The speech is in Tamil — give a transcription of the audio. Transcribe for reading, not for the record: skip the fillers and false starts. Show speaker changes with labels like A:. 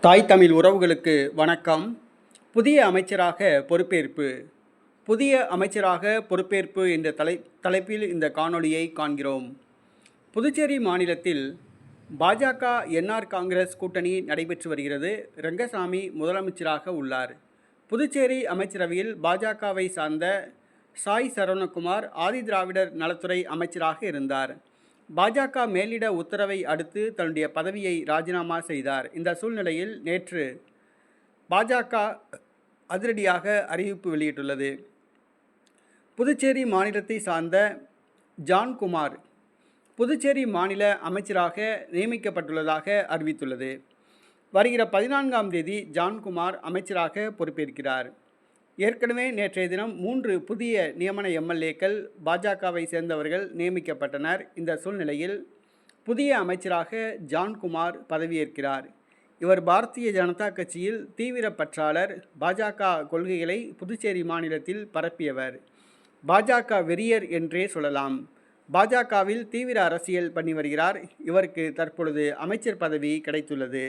A: தாய் தமிழ் உறவுகளுக்கு வணக்கம். புதிய அமைச்சராக பொறுப்பேற்பு. புதிய அமைச்சராக பொறுப்பேற்பு என்ற தலைப்பில் இந்த காணொளியை காண்கிறோம். புதுச்சேரி மாநிலத்தில் பாஜக என்ஆர் காங்கிரஸ் கூட்டணி நடைபெற்று வருகிறது. ரங்கசாமி முதலமைச்சராக உள்ளார். புதுச்சேரி அமைச்சரவையில் பாஜகவை சார்ந்த சாய் சரவணகுமார் ஆதிதிராவிடர் நலத்துறை அமைச்சராக இருந்தார். பாஜக மேலிட உத்தரவை அடுத்து தன்னுடைய பதவியை ராஜினாமா செய்தார். இந்த சூழ்நிலையில் நேற்று பாஜக அதிரடியாக அறிவிப்பு வெளியிட்டுள்ளது. புதுச்சேரி மாநிலத்தை சார்ந்த ஜான்குமார் புதுச்சேரி மாநில அமைச்சராக நியமிக்கப்பட்டுள்ளதாக அறிவித்துள்ளது. வருகிற 14ஆம் தேதி ஜான்குமார் அமைச்சராக பொறுப்பேற்கிறார். ஏற்கனவே நேற்றைய தினம் 3 புதிய நியமன எம்எல்ஏக்கள் பாஜகவை சேர்ந்தவர்கள் நியமிக்கப்பட்டனர். இந்த சூழ்நிலையில் புதிய அமைச்சராக ஜான்குமார் பதவியேற்கிறார். இவர் பாரதிய ஜனதா கட்சியில் தீவிர பற்றாளர். பாஜக கொள்கைகளை புதுச்சேரி மாநிலத்தில் பரப்பியவர். பாஜக வெறியர் என்றே சொல்லலாம். பாஜகவில் தீவிர அரசியல் பண்ணி வருகிறார். இவருக்கு தற்பொழுது அமைச்சர் பதவி கிடைத்துள்ளது.